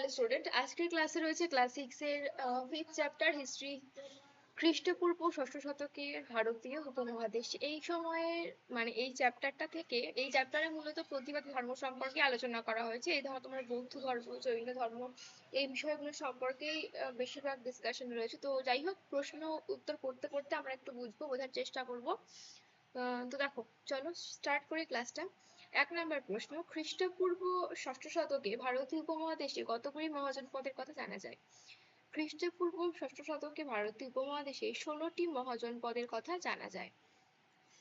Hello student, আজকের ক্লাসে রয়েছে ক্লাস 6 এর 5th চ্যাপ্টার হিস্ট্রি। খ্রিস্টপূর্ব ষষ্ঠ শতকের ভারতীয় উপমহাদেশ। এই সময়ের মানে এই চ্যাপ্টারটা থেকে এই চ্যাপ্টারে মূলত প্রতিবাদী ধর্ম সম্পর্কে আলোচনা করা হয়েছে। এই ধরো তোমার বৌদ্ধ ধর্ম, জৈন ধর্ম, এই বিষয়গুলো সম্পর্কেই বেশিরভাগ ডিসকাশন রয়েছে। তো যাই হোক, প্রশ্ন উত্তর করতে করতে আমরা একটু বোঝার চেষ্টা করব। তো দেখো, চলো স্টার্ট করি ক্লাসটা। 1 নম্বর প্রশ্ন, খ্রিস্টপূর্ব ষষ্ঠ শতকে ভারতীয় উপমহাদেশে কতগুলি মহাজনপদের কথা জানা যায়? খ্রিস্টপূর্ব ষষ্ঠ শতকে ভারতীয় উপমহাদেশে 16টি মহাজনপদের কথা জানা যায়।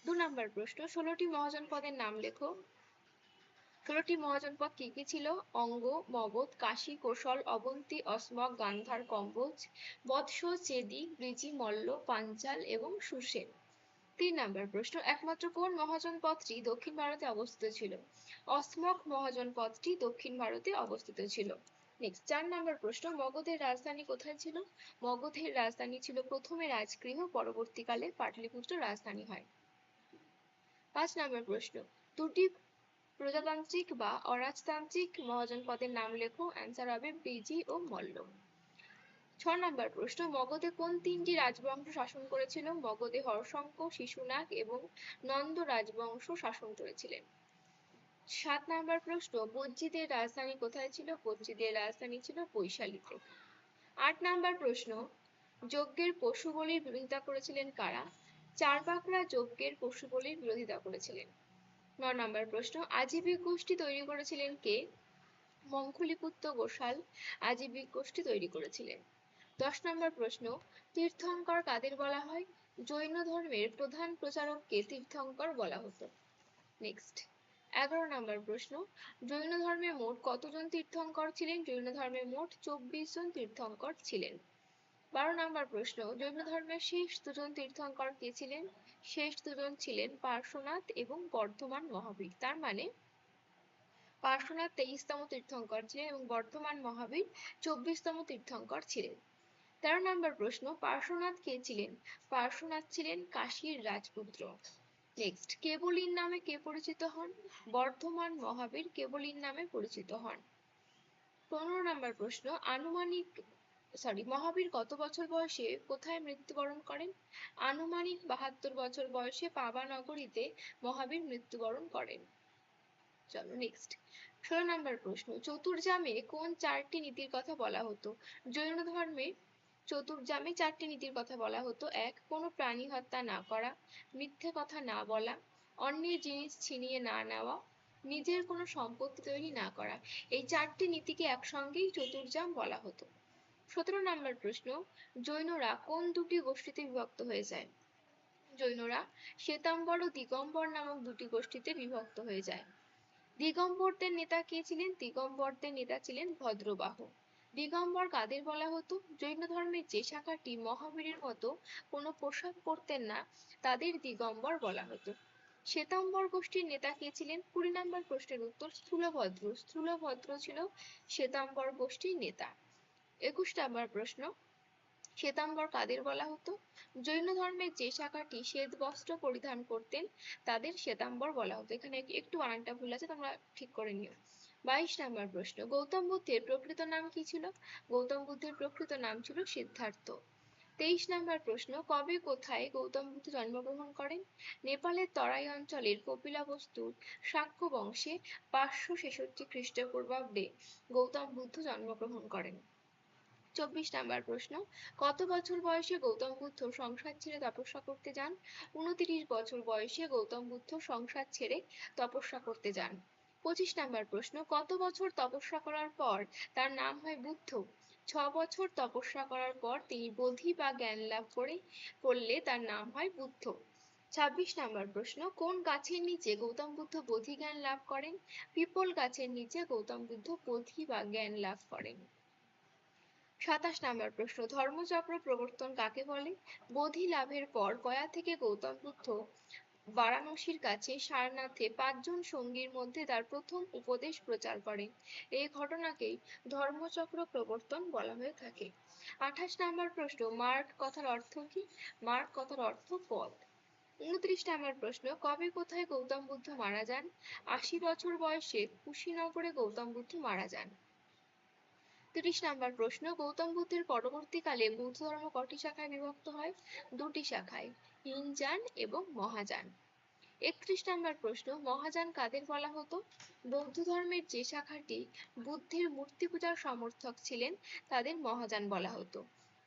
2 নম্বর প্রশ্ন, 16টি মহাজনপদের নাম লেখো। 16টি মহাজনপদ কি কি ছিল? অঙ্গ, মগধ, কাশী, কোশল, অবন্তী, অসমক, গান্ধার, কম্বোজ, বৎস, চেদি, বৃজি, মল্ল, পাঞ্চাল এবং সুসেন। 3 নম্বর প্রশ্ন, একমাত্র কোন মহাজনপদটি দক্ষিণ ভারতে অবস্থিত ছিল? অসমক মহাজনপদটি দক্ষিণ ভারতে অবস্থিত ছিল। নেক্সট 4 নম্বর প্রশ্ন, মগধের রাজধানী কোথায় ছিল? মগধের রাজধানী ছিল প্রথমে রাজগৃহ, পরবর্তীকালে পাটলিপুত্র রাজধানী হয়। 5 নম্বর প্রশ্ন, দুটি প্রজাতান্ত্রিক বা অরাজতান্ত্রিক মহাজনপদের নাম লেখো। অ্যান্সার হবে বৃজি ও মল্ল। 6 নম্বর প্রশ্ন, মগধে কোন 3টি রাজবংশ শাসন করেছিল? মগধে হর্ষঙ্ক, শিশুনাগ এবং নন্দ রাজবংশ শাসন করেছিলেন। 7 নম্বর প্রশ্ন, বজ্জীদের রাজধানী কোথায় ছিল? বজ্জীদের রাজধানী ছিল বৈশালীতে। 8 নম্বর প্রশ্ন, যজ্ঞের পশু বলির বিরোধিতা করেছিলেন কারা? চার্বাকরা যজ্ঞের পশু বলির বিরোধিতা করেছিলেন। 9 নম্বর প্রশ্ন, আজীবিক গোষ্ঠী তৈরি করেছিলেন কে? মঙ্খলিপুত্র গোসাল আজীবিক গোষ্ঠী তৈরি করেছিলেন। 10 নম্বর প্রশ্ন, তীর্থঙ্কর কাদের বলা হয়? জৈন ধর্মের প্রধান প্রচারককে তীর্থঙ্কর বলা হতো। নেক্সট 11 নম্বর প্রশ্ন, জৈন ধর্মে মোট কতজন তীর্থঙ্কর ছিলেন? জৈন ধর্মে মোট 24 জন তীর্থঙ্কর ছিলেন। 12 নম্বর প্রশ্ন, জৈন ধর্মের শেষ দুজন তীর্থঙ্কর কে ছিলেন? শেষ দুজন ছিলেন পার্শ্বনাথ এবং বর্ধমান মহাবীর। তার মানে পার্শ্বনাথ 23তম তীর্থঙ্কর ছিলেন এবং বর্ধমান মহাবীর 24তম তীর্থঙ্কর ছিলেন। 13 নম্বর প্রশ্ন, পার্শ্বনাথ কে ছিলেন? পার্শ্বনাথ ছিলেন কাশীর রাজপুত্র। নেক্সট, কেবলীর নামে কে পরিচিত হন? বর্ধমান মহাবীর কেবলীর নামে পরিচিত হন। 15 নম্বর প্রশ্ন, মহাবীর কত বছর বয়সে কোথায় মৃত্যুবরণ করেন? আনুমানিক 72 বছর বয়সে পাবানগরীতে মহাবীর মৃত্যুবরণ করেন। চলো নেক্সট 16 নম্বর প্রশ্ন, চতুর্জামে কোন 4টি নীতির কথা বলা হতো? জৈন ধর্মে চতুর্জামে 4টি নীতির কথা বলা হতো। 1, কোনো প্রাণী হত্যা না করা, মিথ্যে কথা না বলা, অন্যের জিনিস ছিনিয়ে না নেওয়া, নিজের কোনো সম্পত্তি তৈরি না করা। এই 4টি নীতিকে একসঙ্গেই চতুর্জাম বলা হতো। 17 নম্বর প্রশ্ন, জৈনরা কোন দুটি গোষ্ঠীতে বিভক্ত হয়ে যায়? জৈনরা শ্বেতাম্বর ও দিগম্বর নামক দুটি গোষ্ঠীতে বিভক্ত হয়ে যায়। দিগম্বরদের নেতা কে ছিলেন? দিগম্বরদের নেতা ছিলেন ভদ্রবাহু। দিগম্বর কাদের বলা হতো? জৈন ধর্মের যে শাখাটি মহাবীরের মতো কোনো পোশাক পরতেন না, তাদের দিগম্বর বলা হতো। শ্বেতাম্বর গোষ্ঠীর নেতা কে ছিলেন? 20 নম্বর প্রশ্নের উত্তর স্থূলভদ্র। স্থূলভদ্র ছিল শ্বেতাম্বর গোষ্ঠীর নেতা। 21 নম্বর প্রশ্ন, শ্বেতাম্বর কাদের বলা হতো? জৈন ধর্মের যে শাখাটি শ্বেত বস্ত্র পরিধান করতেন, তাদের শ্বেতাম্বর বলা হতো। এখানে একটু বানানটা ভুল আছে, তোমরা ঠিক করে নিও। 22 নম্বর প্রশ্ন, গৌতম বুদ্ধের প্রকৃত নাম কি ছিল? গৌতম বুদ্ধের প্রকৃত নাম ছিল সিদ্ধার্থ। 23 নম্বর প্রশ্ন, কবে কোথায় গৌতম বুদ্ধ জন্মগ্রহণ করেন? নেপালের তরাই অঞ্চলের কপিলাবস্তুর শাক্য বংশে 566 খ্রিস্টপূর্বাব্দে গৌতম বুদ্ধ জন্মগ্রহণ করেন। 24 নম্বর প্রশ্ন, কত বছর বয়সে গৌতম বুদ্ধ সংসার ছেড়ে তপস্যা করতে যান? 29 বছর বয়সে গৌতম বুদ্ধ সংসার ছেড়ে তপস্যা করতে যান। 25 নম্বর প্রশ্ন, কত বছর তপস্যা করার পর তার নাম হয় বুদ্ধ? 6 বছর তপস্যা করার পর তিনি বোধি বা জ্ঞান লাভ করলে তার নাম হয় বুদ্ধ। 26 নম্বর প্রশ্ন, কোন গাছের নিচে গৌতম বুদ্ধ বোধি জ্ঞান লাভ করেন? পিপল গাছের নিচে গৌতম বুদ্ধ বোধি বা জ্ঞান লাভ করেন। 27 নম্বর প্রশ্ন, ধর্মচক্র প্রবর্তন কাকে বলে? বোধি লাভের পর গয়া থেকে গৌতম বুদ্ধ বারাণসীর কাছে সারনাথে 5 জন সঙ্গীর মধ্যে তার প্রথম উপদেশ প্রচার করেন। এই ঘটনাকেই ধর্মচক্র প্রবর্তন বলা হয়ে থাকে। 28 নম্বর প্রশ্ন, মার্গ কথার অর্থ কি? মার্গ কথার অর্থ পথ। 29 নম্বর প্রশ্ন, কবে কোথায় গৌতম বুদ্ধ মারা যান? 80 বছর বয়সে কুশীনগরে গৌতম বুদ্ধ মারা যান। 30 নম্বর প্রশ্ন, গৌতম বুদ্ধের পরবর্তীকালে বৌদ্ধ ধর্ম কটি শাখায় বিভক্ত হয়? দুটি শাখায়, হীনযান এবং মহাযান। 31 নম্বর প্রশ্ন, মহাযান কাদের বলা হতো? বৌদ্ধ ধর্মের যে শাখাটি বুদ্ধের মূর্তি পূজার সমর্থক ছিলেন তাদের মহাযান বলা হতো।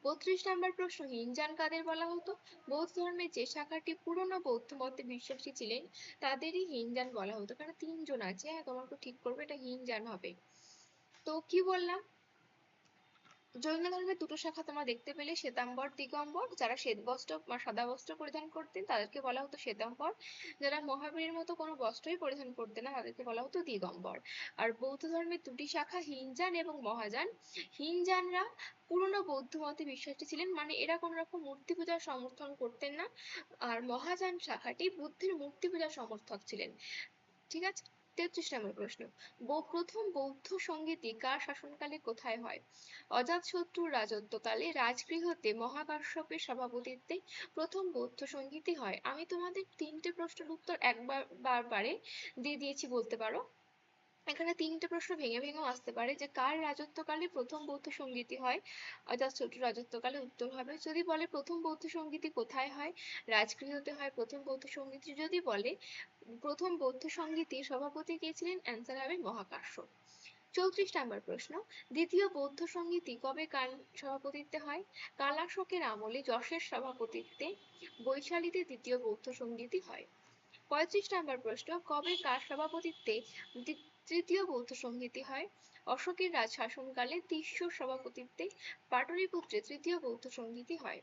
32 নম্বর প্রশ্ন, হীনযান কাদের বলা হতো? বৌদ্ধ ধর্মের যে শাখাটি পুরনো বৌদ্ধ মতে বিশ্বাসী ছিলেন তাদেরই হীনযান বলা হতো। কারণ তিনজন আছে, হ্যাঁ তোমাকে ঠিক করবে, এটা হীনযান হবে। তো কি বললাম, জৈন ধর্মের দুটো শাখা তোমরা দেখতে পেলে, শ্বেতাম্বর দিগম্বর। যারা শ্বেত বস্ত্র বা সাদা বস্ত্র পরিধান করতেন তাদেরকে বলা হতো শ্বেতাম্বর। যারা মহাবীরের মতো কোনো বস্ত্রই পরিধান করতেন না তাদেরকে বলা হতো দিগম্বর। আর বৌদ্ধ ধর্মের দুটি শাখা হীনযান এবং মহাযান। হীনযানরা পুরনো বৌদ্ধ মতে বিশ্বাসী ছিলেন, মানে এরা কোন রকম মূর্তি পূজার সমর্থন করতেন না। আর মহাযান শাখাটি বুদ্ধের মূর্তি পূজার সমর্থক ছিলেন। ঠিক আছে। 33 নম্বর প্রশ্ন, প্রথম বৌদ্ধ সঙ্গীতি কার শাসনকালে কোথায় হয়? অজাতশত্রুর রাজত্বকালে রাজগৃহতে মহাকাশ্যপের সভাপতিত্বে প্রথম বৌদ্ধ সঙ্গীতি হয়। আমি তোমাদের তিনটে প্রশ্নের উত্তর বারে দিয়ে দিয়েছি বলতে পারো। এখানে তিনটে প্রশ্ন ভেঙে ভেঙেও আসতে পারে যে কার রাজত্বকালে প্রথম বৌদ্ধ সঙ্গীতি হয়। অজাতশত্রুর রাজত্বকালে উত্তর হবে। যদি বলে প্রথম বৌদ্ধ সঙ্গীতি কোথায় হয়, রাজগৃহতে হয় প্রথম বৌদ্ধ সঙ্গীতি। যদি বলে প্রথম বৌদ্ধ সঙ্গীতির সভাপতি কে ছিলেন, অ্যান্সার হবে মহাকাশ্যপ। 34 নম্বর প্রশ্ন, দ্বিতীয় বৌদ্ধ সঙ্গীতি কবে কার সভাপতিত্বে হয়? কালাশোকের আমলে যশের সভাপতিত্বে বৈশালীতে দ্বিতীয় বৌদ্ধ সঙ্গীতি হয়। 35 নম্বর প্রশ্ন, কবে কার সভাপতিত্বে তৃতীয় বৌদ্ধ সঙ্গীতি হয়? অশোকের রাজ শাসনকালে তিস্যর সভাপতিত্বে পাটলিপুত্রে তৃতীয় বৌদ্ধ সঙ্গীতি হয়।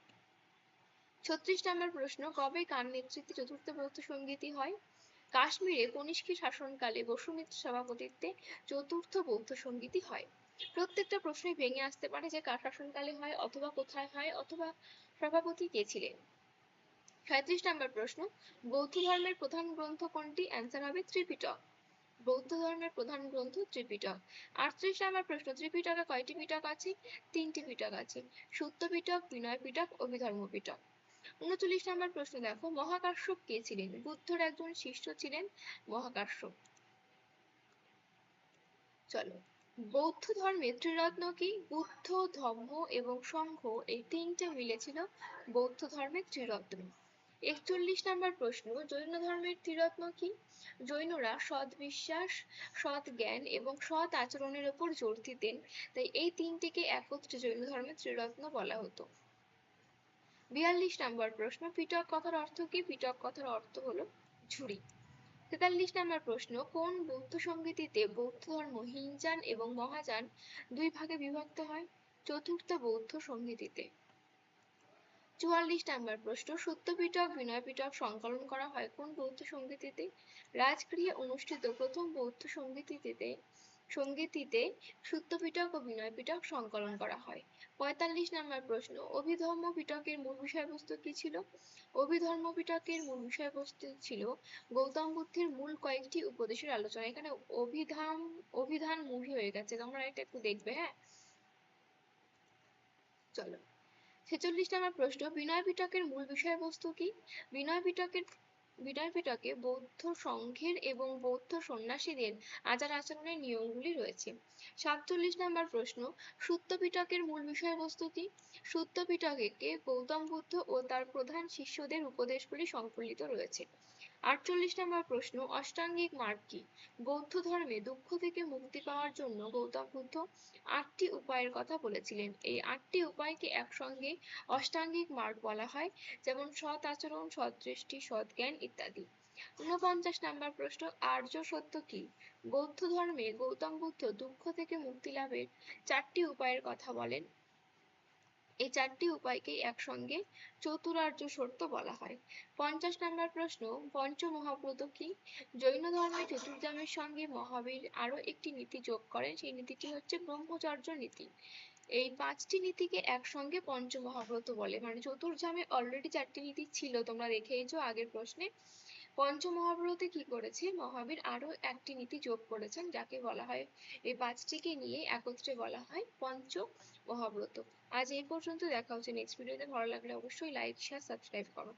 36 নম্বর প্রশ্ন, কবে কার নেতৃত্বে চতুর্থ বৌদ্ধ সঙ্গীতি হয়? কাশ্মীরে কনিষ্কের শাসনকালে বসুমিত্র সভাপতিত্বে চতুর্থ বৌদ্ধ সঙ্গীতি হয়। প্রত্যেকটা প্রশ্নই ভেঙে আসতে পারে যে কার শাসনকালে হয়, অথবা কোথায় হয়, অথবা সভাপতি কে ছিলেন। 37 নম্বর প্রশ্ন, বৌদ্ধ ধর্মের প্রধান গ্রন্থ কোনটি? অ্যান্সার হবে ত্রিপিটক। বৌদ্ধ ধর্মের প্রধান গ্রন্থ ত্রিপিটক। 38 নম্বর প্রশ্ন, ত্রিপিটকে কয়টি পিটক আছে? তিনটি পিটক আছে, সূত্র পিটক, বিনয় পিটক, অভিধর্ম পিটক। 39 নম্বর প্রশ্ন দেখো, মহাকাশ্যপ কে ছিলেন? বুদ্ধর একজন শিষ্য ছিলেন মহাকাশ্যপ। চলো, বৌদ্ধ ধর্মের ত্রিরত্ন কি? বুদ্ধ, ধম্ম এবং সংঘ, এই তিনটে মিলেছিল বৌদ্ধ ধর্মের ত্রিরত্ন। 41 নম্বর প্রশ্ন, জৈন ধর্মের ত্রিরত্ন কি? জৈনরা সৎ বিশ্বাস, সৎ জ্ঞান এবং সৎ আচরণের উপর জোর দিতেন, তাই এই তিনটিকে একত্রে জৈন ধর্মের ত্রিরত্ন বলা হতো। 42 নম্বর প্রশ্ন, পিটক কথার অর্থ কি? পিটক কথার অর্থ হলো ঝুড়ি। 43 নম্বর প্রশ্ন, কোন বৌদ্ধ সঙ্গীতিতে বৌদ্ধ ধর্ম হীনযান এবং মহাযান দুই ভাগে বিভক্ত হয়? চতুর্থ বৌদ্ধ সঙ্গীতিতে। 44 নম্বর প্রশ্ন, সত্যপিটক, বিনয় পিটক সংকলন করা হয় কোন বৌদ্ধ সঙ্গীতিতে? রাজগৃহে অনুষ্ঠিত প্রথম বৌদ্ধ সঙ্গীতিতে সত্যপিটক ও বিনয় পিটক সংকলন করা হয়। 45 নম্বর প্রশ্ন, অভিধম্ম পিটকের মূল বিষয়বস্তু কি ছিল? অভিধর্ম পিটকের মূল বিষয়বস্তু ছিল গৌতম বুদ্ধের মূল কয়েকটি উপদেশের আলোচনা। এখানে অভিধান মুভি হয়ে গেছে, তোমরা এটা একটু দেখবে, হ্যাঁ। চলো, 46 নম্বর প্রশ্ন, বিনয় পিটকের মূল বিষয়বস্তু কি? বিনয় পিটকে বৌদ্ধ সংঘের এবং বৌদ্ধ সন্ন্যাসীদের আচার আচরণের নিয়মগুলি রয়েছে। 47 নম্বর প্রশ্ন, সূত্র পিটকের মূল বিষয়বস্তু কি? সূত্র পিটকে গৌতম বুদ্ধ ও তার প্রধান শিষ্যদের উপদেশগুলি সংকলিত রয়েছে। 48 নম্বর প্রশ্ন, অষ্টাঙ্গিক মার্গ কি? বৌদ্ধ ধর্মে দুঃখ থেকে মুক্তি পাওয়ার জন্য গৌতম বুদ্ধ 8টি উপায়ের কথা বলেছিলেন। এই 8টি উপায়কে একসঙ্গে অষ্টাঙ্গিক মার্গ বলা হয়, যেমন সৎ আচরণ, সৎ দৃষ্টি, সৎ জ্ঞান ইত্যাদি। 49 নম্বর প্রশ্ন, আর্য সত্য কি? বৌদ্ধ ধর্মে গৌতম বুদ্ধ দুঃখ থেকে মুক্তি লাভের 4টি উপায়ের কথা বলেন। এই 4টি উপায়কে একসঙ্গে চতুরার্য সত্য বলা হয়। 50 নম্বর প্রশ্ন, পঞ্চমহাব্রত কি? জৈন ধর্মে চতুর্ধামের সঙ্গে মহাবীর আরো একটি নীতি যোগ করেন, সেই নীতিটি হচ্ছে ব্রহ্মচর্য নীতি। এই 5টি নীতিকে একসঙ্গে পঞ্চমহাব্রত বলে। মানে চতুর্ধামে অলরেডি 4টি নীতি ছিল, তোমরা দেখেইছো আগের প্রশ্নে। পঞ্চমহাব্রতে কি করেছে, মহাবীর আরো একটি নীতি যোগ করেছেন, যাকে বলা হয়, এই 5টিকে নিয়ে একত্রে বলা হয় পঞ্চ মহাব্রত। আজ এই পর্যন্ত, দেখা হচ্ছে নেক্সট ভিডিওতে। ভালো লাগলে অবশ্যই লাইক, শেয়ার, সাবস্ক্রাইব করো।